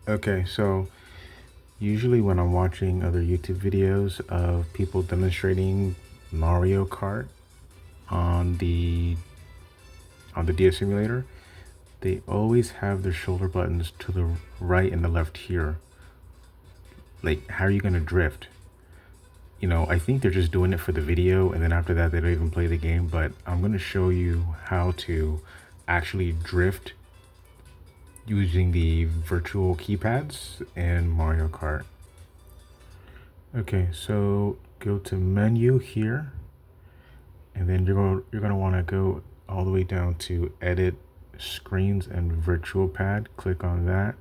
Okay, so usually when I'm watching other YouTube videos of people demonstrating Mario Kart on the DS emulator, they always have their shoulder buttons to the right and the left here. Like, how are you gonna drift? You know, I think they're just doing it for the video, and then after that, they don't even play the game. But I'm gonna show you how to actually drift using the virtual keypads in Mario Kart. Okay, so go to menu here, and then you're gonna want to go all the way down to edit screens and virtual pad. Click on that,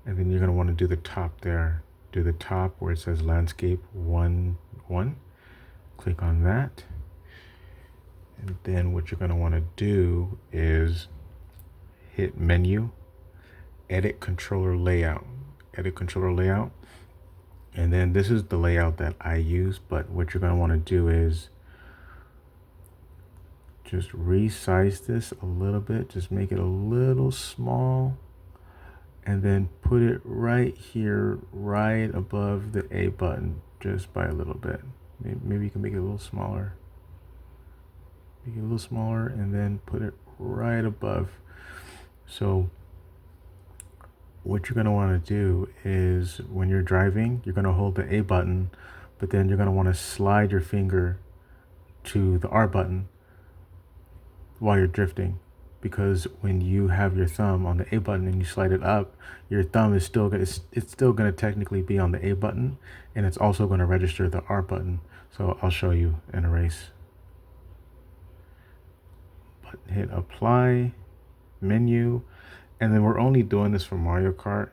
and then you're gonna want to do the top there. Do the top where it says landscape 1 1. Click on that, and then what you're gonna want to do is hit menu, edit controller layout, edit controller layout. And then this is the layout that I use, but what you're going to want to do is just resize this a little bit, just make it a little small, and then put it right here, right above the A button, just by a little bit. Maybe you can make it a little smaller. Make it a little smaller, and then put it right above. So what you're going to want to do is when you're driving, you're going to hold the A button, but then you're going to want to slide your finger to the R button while you're drifting, because when you have your thumb on the A button and you slide it up, your thumb is still going to, it's still going to technically be on the A button, and it's also going to register the R button. So I'll show you in a race. But hit apply, menu, and then we're only doing this for Mario Kart.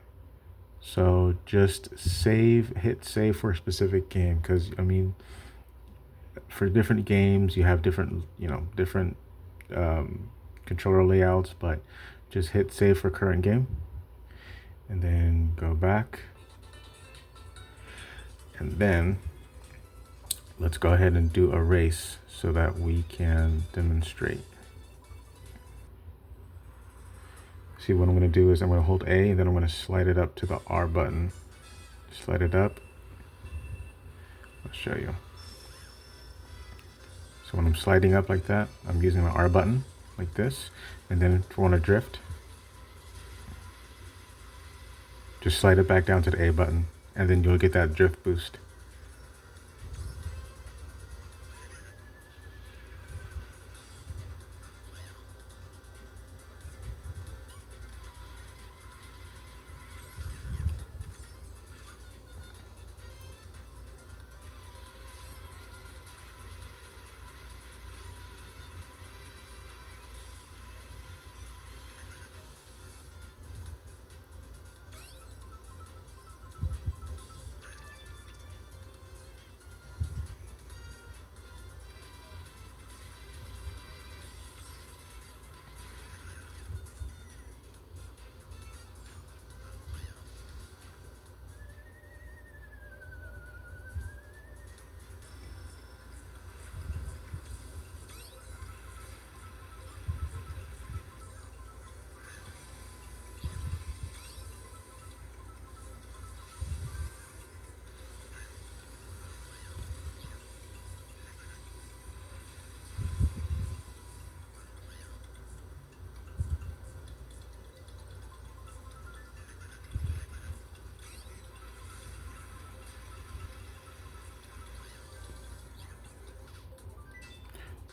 So just save, hit save for a specific game, because I mean, for different games you have different, different controller layouts, but just hit save for current game, and then go back, and then let's go ahead and do a race so that we can demonstrate. See, what I'm going to do is I'm going to hold A, and then I'm going to slide it up to the R button. Slide it up. I'll show you. So when I'm sliding up like that, I'm using the R button like this. And then if you want to drift, just slide it back down to the A button, and then you'll get that drift boost.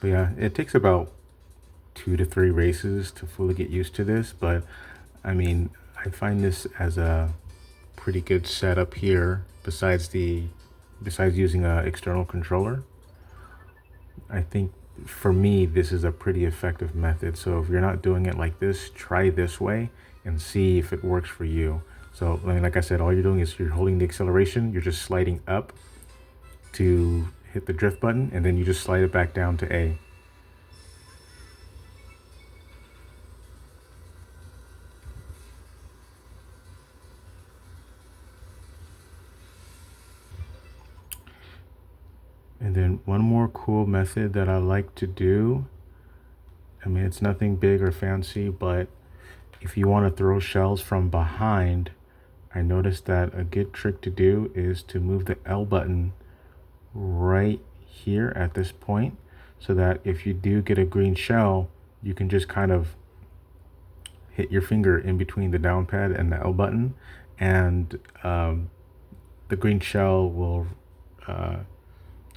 But yeah, it takes about 2 to 3 races to fully get used to this, but I mean, I find this as a pretty good setup here, besides using an external controller. I think for me this is a pretty effective method. So if you're not doing it like this, try this way and see if it works for you. So I mean, like I said, all you're doing is you're holding the acceleration, you're just sliding up to hit the drift button, and then you just slide it back down to A. And then one more cool method that I like to do, I mean, it's nothing big or fancy, but if you want to throw shells from behind, I noticed that a good trick to do is to move the L button right here at this point, so that if you do get a green shell, you can just kind of hit your finger in between the down pad and the L button, and the green shell will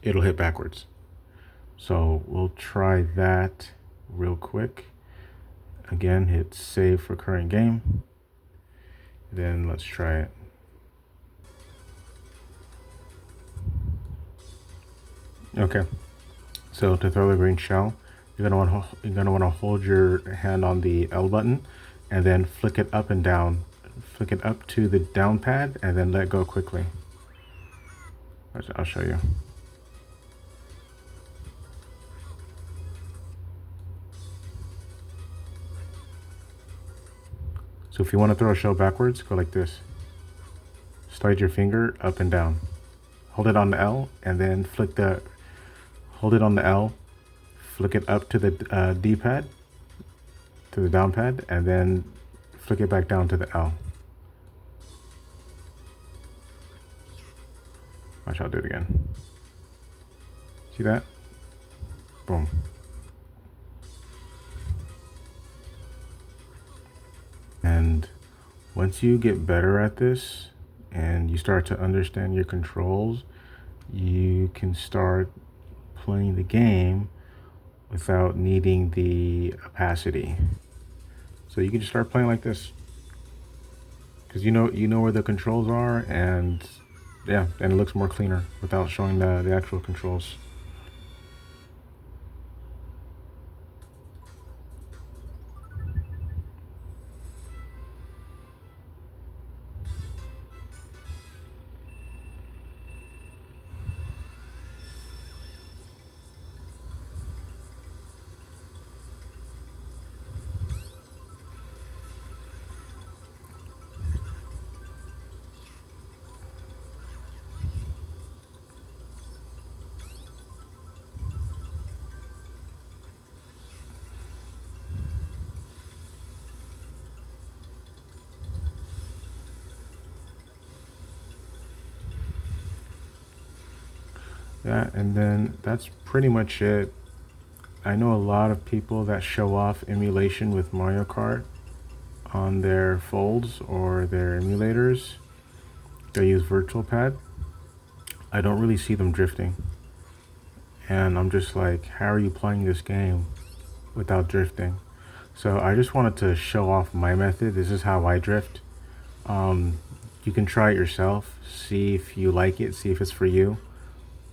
it'll hit backwards. So we'll try that real quick. Again, hit save for current game. Then let's try it. Okay, so to throw the green shell, you're gonna want to hold your hand on the L button and then flick it up and down. Flick it up to the down pad and then let go quickly. I'll show you. So if you want to throw a shell backwards, go like this. Slide your finger up and down. Hold it on the L and then hold it on the L, flick it up to the D-pad, to the down pad, and then flick it back down to the L. Watch, I'll do it again. See that? Boom. And once you get better at this and you start to understand your controls, you can start playing the game without needing the opacity. So you can just start playing like this, because you know where the controls are, and yeah, and it looks more cleaner without showing the actual controls. Yeah, and then that's pretty much it. I know a lot of people that show off emulation with Mario Kart on their folds or their emulators. They use virtual pad. I don't really see them drifting. And I'm just like, how are you playing this game without drifting? So I just wanted to show off my method. This is how I drift. You can try it yourself, see if you like it, see if it's for you.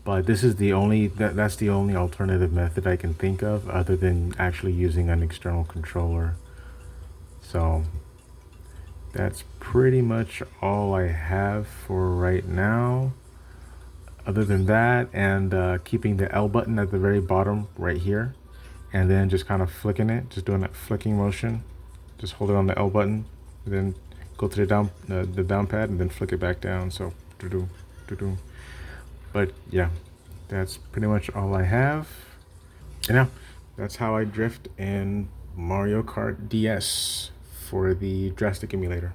But this is that's the only alternative method I can think of other than actually using an external controller. So that's pretty much all I have for right now. Other than that, and keeping the L button at the very bottom right here, and then just kind of flicking it, just doing that flicking motion. Just hold it on the L button, and then go to the down pad, and then flick it back down. So do do. But yeah, that's pretty much all I have. And yeah, that's how I drift in Mario Kart DS for the Drastic Emulator.